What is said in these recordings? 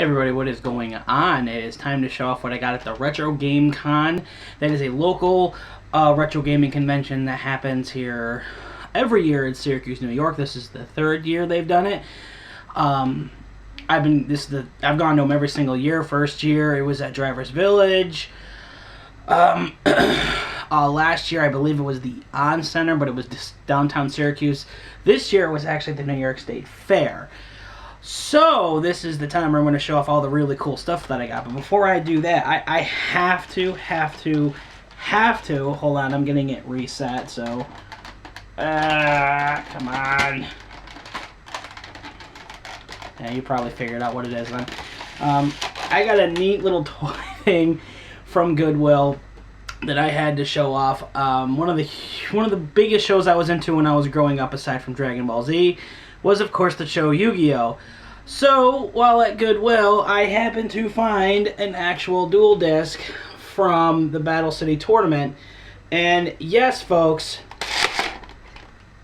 Hey everybody, what is going on? It is time to show off what I got at the RetroGameCon. That is a local retro gaming convention that happens here every year in Syracuse, New York. This is the third year they've done it. I've gone to them every single year. First year it was at Drivers Village. Last year I believe it was the On Center, but it was just downtown Syracuse. This year it was actually the New York State Fair. So, this is the time where I'm going to show off all the really cool stuff that I got. But before I do that, I have to, hold on, I'm getting it reset, so, come on. Yeah, you probably figured out what it is then. I got a neat little toy thing from Goodwill that I had to show off. One of the biggest shows I was into when I was growing up, aside from Dragon Ball Z, was of course the show Yu-Gi-Oh! So, while at Goodwill, I happened to find an actual dual disc from the Battle City tournament. And yes, folks,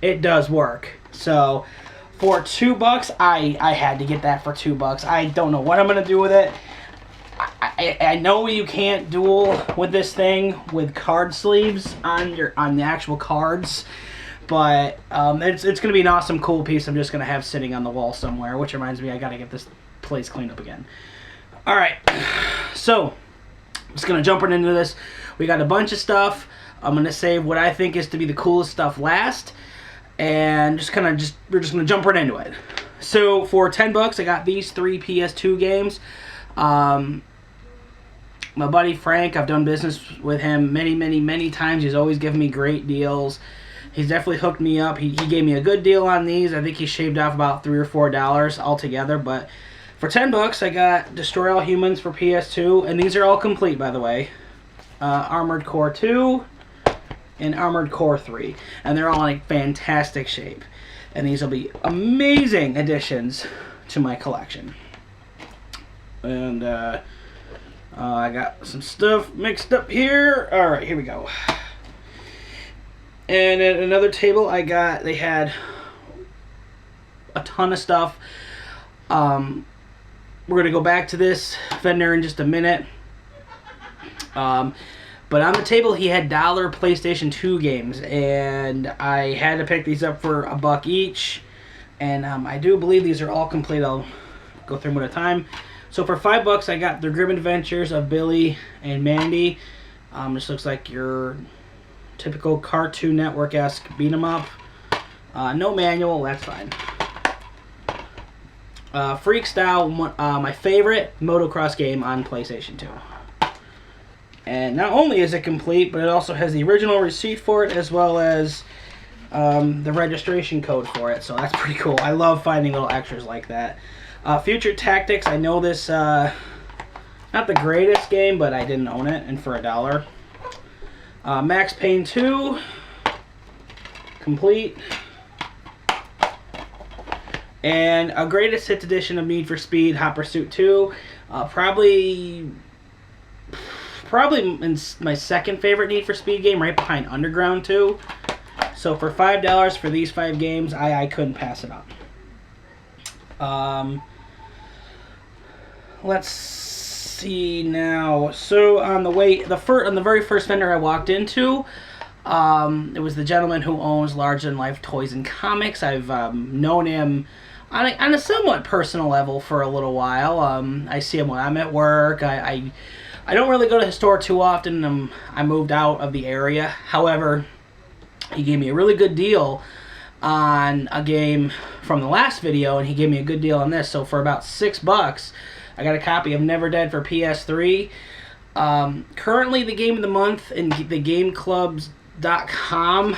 it does work. So, for $2, I had to get that for $2. I don't know what I'm going to do with it. I know you can't duel with this thing with card sleeves on the actual cards. But it's going to be an awesome, cool piece I'm just going to have sitting on the wall somewhere. Which reminds me, I got to get this place cleaned up again. Alright, so I'm just going to jump right into this. We got a bunch of stuff. I'm going to save what I think is to be the coolest stuff last. And we're just going to jump right into it. So for $10, I got these 3 PS2 games. My buddy Frank, I've done business with him many times. He's always given me great deals. He's definitely hooked me up. He gave me a good deal on these. I think he shaved off about $3 or $4 altogether. But for $10, I got Destroy All Humans for PS2. And these are all complete, by the way. Armored Core 2 and Armored Core 3. And they're all in fantastic shape. And these will be amazing additions to my collection. And I got some stuff mixed up here. Alright, here we go. And at another table they had a ton of stuff. We're going to go back to this vendor in just a minute. But on the table he had dollar PlayStation 2 games. And I had to pick these up for $1 each. And I do believe these are all complete. I'll go through them at a time. So for $5 I got The Grim Adventures of Billy and Mandy. This looks like your typical Cartoon Network-esque beat-em-up. No manual, that's fine. Freak Style, my favorite motocross game on PlayStation 2. And not only is it complete, but it also has the original receipt for it, as well as the registration code for it. So that's pretty cool. I love finding little extras like that. Future Tactics, I know this, not the greatest game, but I didn't own it, and for $1. Max Payne 2, complete. And a greatest hits edition of Need for Speed Hot Pursuit 2. Probably my second favorite Need for Speed game, right behind Underground 2. So for $5 for these 5 games, I couldn't pass it up. Let's see now. So on the very first vendor I walked into, it was the gentleman who owns Larger Than Life Toys and Comics. I've known him on a somewhat personal level for a little while. I see him when I'm at work. I don't really go to his store too often. I moved out of the area. However, he gave me a really good deal on a game from the last video, and he gave me a good deal on this. So for about $6, I got a copy of Never Dead for PS3. Currently, the game of the month in the GameClubs.com.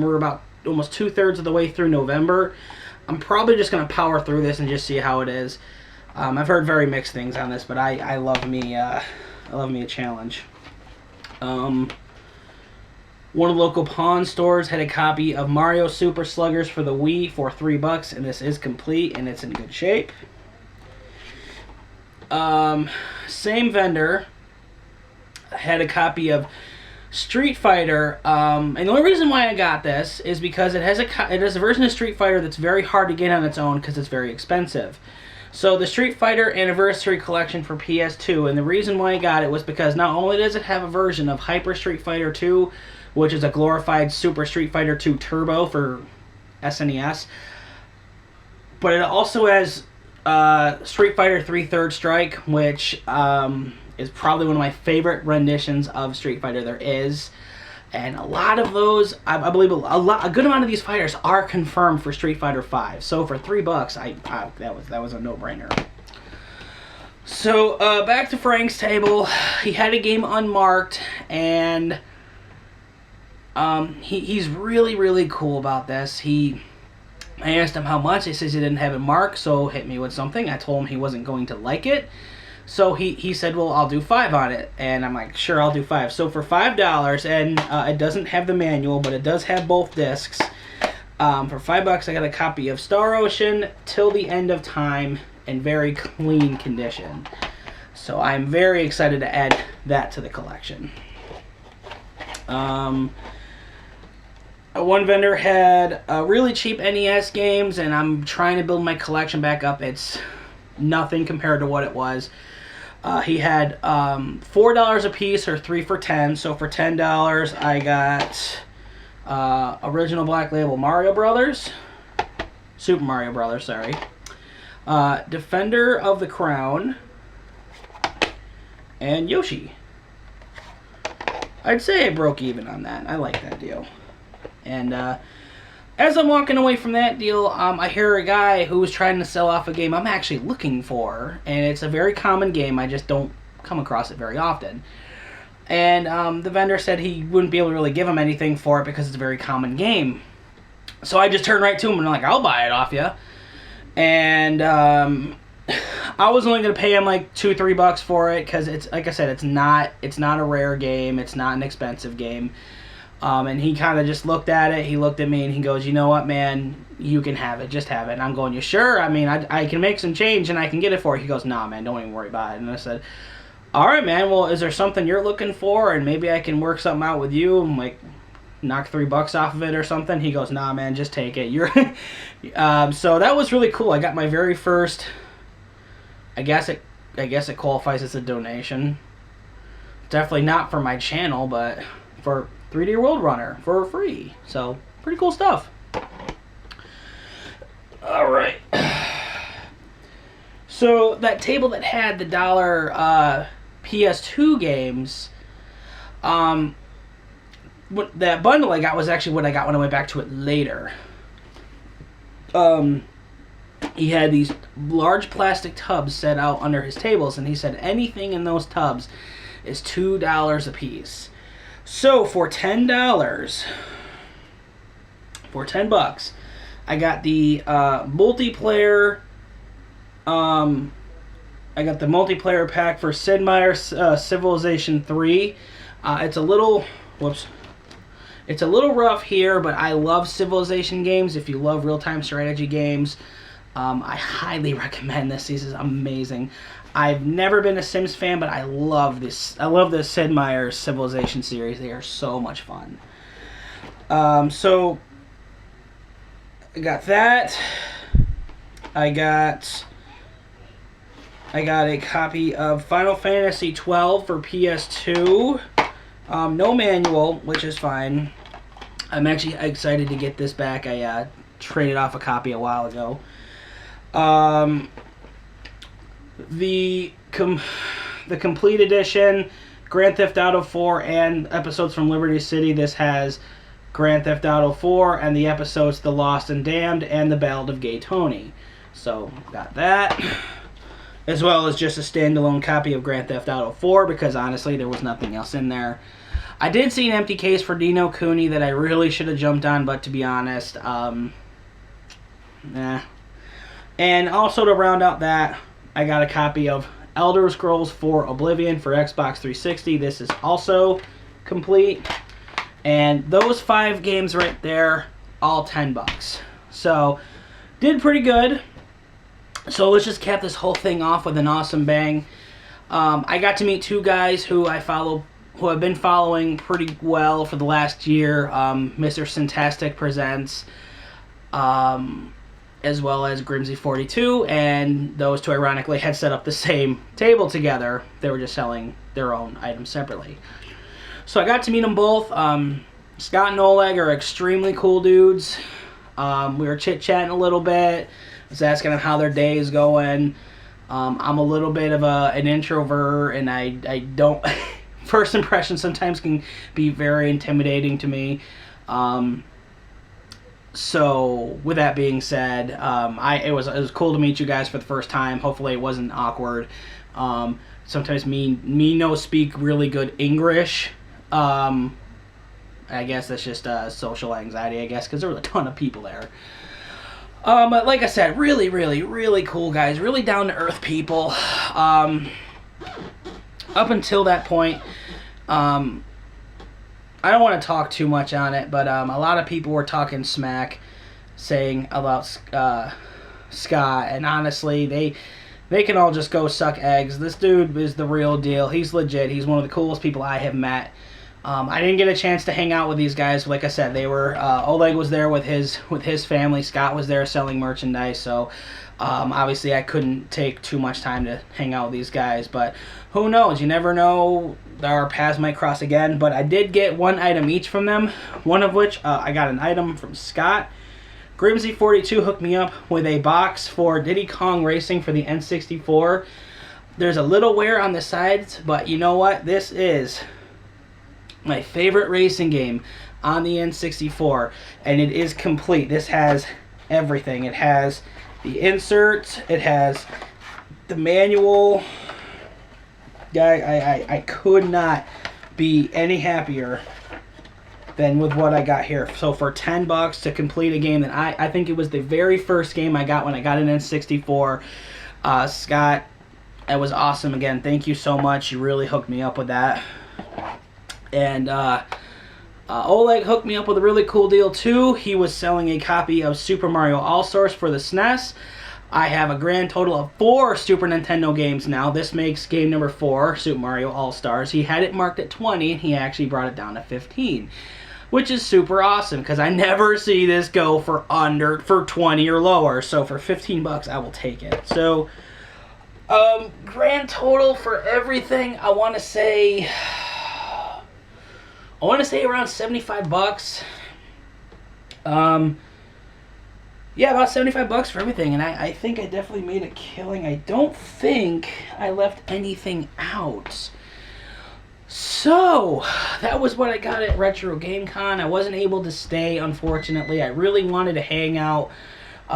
We're about almost 2/3 of the way through November. I'm probably just going to power through this and just see how it is. I've heard very mixed things on this, but I love me a challenge. One of the local pawn stores had a copy of Mario Super Sluggers for the Wii for $3, and this is complete and it's in good shape. Same vendor had a copy of Street Fighter, and the only reason why I got this is because it has a version of Street Fighter that's very hard to get on its own because it's very expensive. So the Street Fighter Anniversary Collection for PS2, and the reason why I got it was because not only does it have a version of Hyper Street Fighter 2, which is a glorified Super Street Fighter 2 Turbo for SNES, but it also has Street Fighter 3 Third Strike, which is probably one of my favorite renditions of Street Fighter there is. And a lot of those, I believe a good amount of these fighters are confirmed for Street Fighter 5. So for $3, that was a no-brainer. So back to Frank's table. He had a game unmarked, and he's really, really cool about this. I asked him how much. He says he didn't have it marked, so hit me with something. I told him he wasn't going to like it. So he said, well, I'll do $5 on it. And I'm like, sure, I'll do $5. So for $5, and it doesn't have the manual, but it does have both discs. For $5, I got a copy of Star Ocean, Till the End of Time, in very clean condition. So I'm very excited to add that to the collection. One vendor had really cheap NES games, and I'm trying to build my collection back up. It's nothing compared to what it was. He had $4 a piece, or 3 for $10. So for $10, I got original Black Label Mario Brothers, Super Mario Brothers, sorry. Defender of the Crown, and Yoshi. I'd say I broke even on that. I like that deal. And as I'm walking away from that deal, I hear a guy who was trying to sell off a game I'm actually looking for, and it's a very common game. I just don't come across it very often. And the vendor said he wouldn't be able to really give him anything for it because it's a very common game. So I just turned right to him and I'm like, I'll buy it off you. And I was only going to pay him like $2-3 for it because it's, like I said, it's not a rare game. It's not an expensive game. And he kind of just looked at it. He looked at me and he goes, you know what, man, you can have it. Just have it. And I'm going, you sure? I mean, I can make some change and I can get it for you. He goes, nah, man, don't even worry about it. And I said, all right, man, well, is there something you're looking for? And maybe I can work something out with you and, like, knock $3 off of it or something. He goes, nah, man, just take it. So that was really cool. I got my very first, I guess it qualifies as a donation. Definitely not for my channel, but for 3D World Runner for free. So, pretty cool stuff. Alright. So, that table that had the dollar PS2 games, that bundle I got was actually what I got when I went back to it later. He had these large plastic tubs set out under his tables, and he said anything in those tubs is $2 a piece. So for $10, I got the multiplayer. I got the multiplayer pack for Sid Meier's Civilization 3. It's a little rough here, but I love Civilization games. If you love real-time strategy games, I highly recommend this. This is amazing. I've never been a Sims fan, but I love this. I love the Sid Meier's Civilization series. They are so much fun. So I got that. I got a copy of Final Fantasy 12 for PS2. No manual, which is fine. I'm actually excited to get this back. I traded off a copy a while ago. The complete edition, Grand Theft Auto 4 and episodes from Liberty City. This has Grand Theft Auto 4 and the episodes The Lost and Damned and The Ballad of Gay Tony. So, got that. As well as just a standalone copy of Grand Theft Auto 4, because honestly, there was nothing else in there. I did see an empty case for Dino Cooney that I really should have jumped on, but to be honest, nah. And also to round out that, I got a copy of Elder Scrolls 4 Oblivion for Xbox 360. This is also complete. And those 5 games right there, all $10. So, did pretty good. So let's just cap this whole thing off with an awesome bang. I got to meet 2 guys who who I've been following pretty well for the last year. Mr. Syntastic Presents, as well as Grimsy 42, and those two ironically had set up the same table together. They were just selling their own items separately. So I got to meet them both. Scott and Oleg are extremely cool dudes. We were chit-chatting a little bit. I was asking them how their day is going. I'm a little bit of an introvert, and I don't... First impressions sometimes can be very intimidating to me. So, with that being said, it was cool to meet you guys for the first time. Hopefully it wasn't awkward. Sometimes me no speak really good English. I guess that's just social anxiety, I guess, because there was a ton of people there. But like I said, really, really, really cool guys. Really down-to-earth people. Up until that point, I don't want to talk too much on it, but a lot of people were talking smack, saying about Scott, and honestly, they can all just go suck eggs. This dude is the real deal. He's legit. He's one of the coolest people I have met. I didn't get a chance to hang out with these guys. Like I said, they were Oleg was there with his family. Scott was there selling merchandise. So obviously I couldn't take too much time to hang out with these guys. But who knows? You never know. Our paths might cross again. But I did get one item each from them. One of which I got an item from Scott. Grimsy 42 hooked me up with a box for Diddy Kong Racing for the N64. There's a little wear on the sides, but you know what? This is my favorite racing game on the N64, and it is complete. This has everything. It has the inserts, it has the manual. I could not be any happier than with what I got here. So for $10 to complete a game that I think it was the very first game I got when I got an N64. Scott, that was awesome. Again, thank you so much. You really hooked me up with that. And Oleg hooked me up with a really cool deal too. He was selling a copy of Super Mario All-Stars for the SNES. I have a grand total of 4 Super Nintendo games now. This makes game number 4, Super Mario All-Stars. He had it marked at 20, and he actually brought it down to 15, which is super awesome because I never see this go for 20 or lower. So for $15, I will take it. So grand total for everything, I want to say around $75. Yeah, about $75 for everything, and I think I definitely made a killing. I don't think I left anything out. So, that was what I got at RetroGameCon. I wasn't able to stay, unfortunately. I really wanted to hang out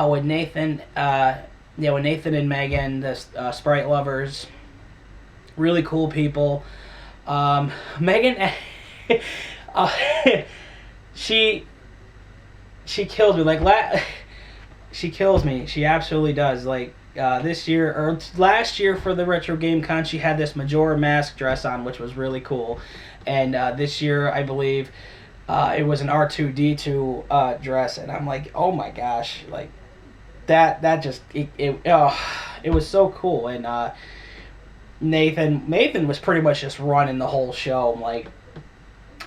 with Nathan, with Nathan and Megan, the Sprite lovers. Really cool people. Megan, she kills me. She kills me. She absolutely does. This year, or last year for the Retro Game Con, she had this Majora Mask dress on, which was really cool. And this year, I believe, it was an R2-D2 dress. And I'm like, oh my gosh. That just, it was so cool. And Nathan was pretty much just running the whole show.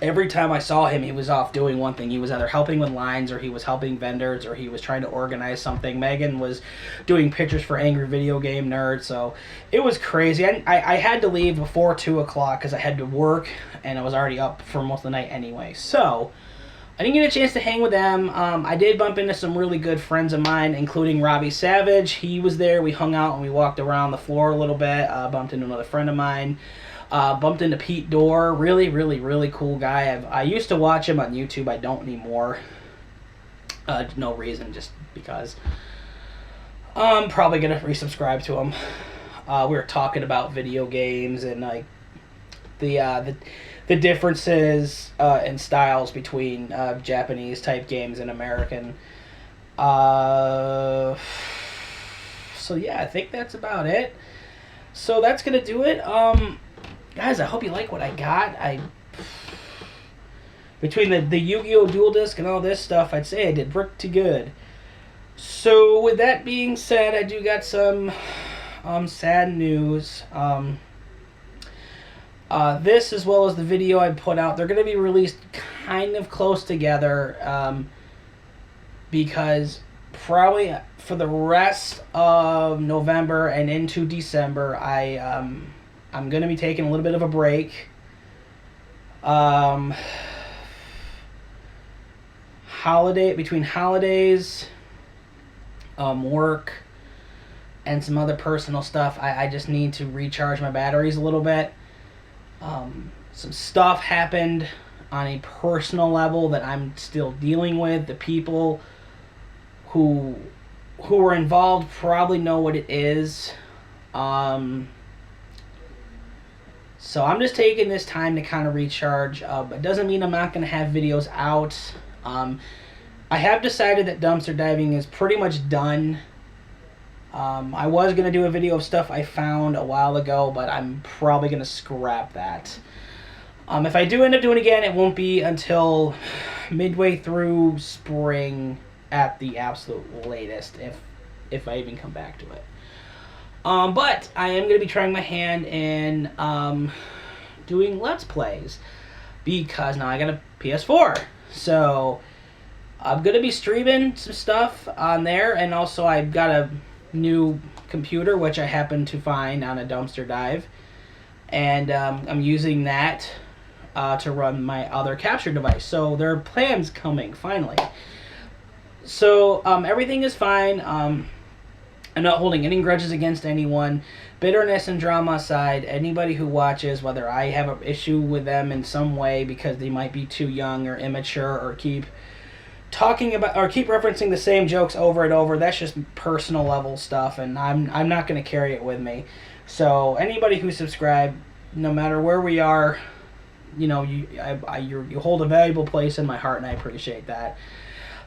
Every time I saw him, he was off doing one thing. He was either helping with lines, or he was helping vendors, or he was trying to organize something. Megan was doing pictures for Angry Video Game Nerd, so it was crazy. I had to leave before 2 o'clock because I had to work, and I was already up for most of the night anyway. So I didn't get a chance to hang with them. I did bump into some really good friends of mine, including Robbie Savage. He was there. We hung out and we walked around the floor a little bit. Bumped into another friend of mine. Bumped into Pete Dorr. Really, really, really cool guy. I used to watch him on YouTube. I don't anymore. No reason, just because. I'm probably going to resubscribe to him. We were talking about video games and the differences in styles between Japanese type games and American. So yeah, I think that's about it. So that's going to do it. Guys, I hope you like what I got. Between the Yu-Gi-Oh! Dual Disc and all this stuff, I'd say I did pretty good. So, with that being said, I do got some sad news. This, as well as the video I put out, they're going to be released kind of close together because probably for the rest of November and into December, I'm gonna be taking a little bit of a break. Between holidays, work, and some other personal stuff. I just need to recharge my batteries a little bit. Some stuff happened on a personal level that I'm still dealing with. The people who were involved probably know what it is. So I'm just taking this time to kind of recharge. It doesn't mean I'm not going to have videos out. I have decided that dumpster diving is pretty much done. I was going to do a video of stuff I found a while ago, but I'm probably going to scrap that. If I do end up doing it again, it won't be until midway through spring at the absolute latest, if I even come back to it. But I am going to be trying my hand in doing Let's Plays, because now I got a PS4. So I'm going to be streaming some stuff on there, and also I've got a new computer, which I happened to find on a dumpster dive. And I'm using that to run my other capture device. So there are plans coming, finally. So everything is fine. I'm not holding any grudges against anyone. Bitterness and drama aside, anybody who watches, whether I have an issue with them in some way because they might be too young or immature or keep talking about or keep referencing the same jokes over and over, that's just personal level stuff, and I'm not going to carry it with me. So anybody who subscribed, no matter where we are, you know, you hold a valuable place in my heart, and I appreciate that.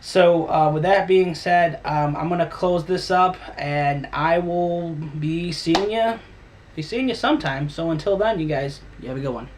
So with that being said, I'm gonna close this up, and I will be seeing you sometime. So until then, you guys, you have a good one.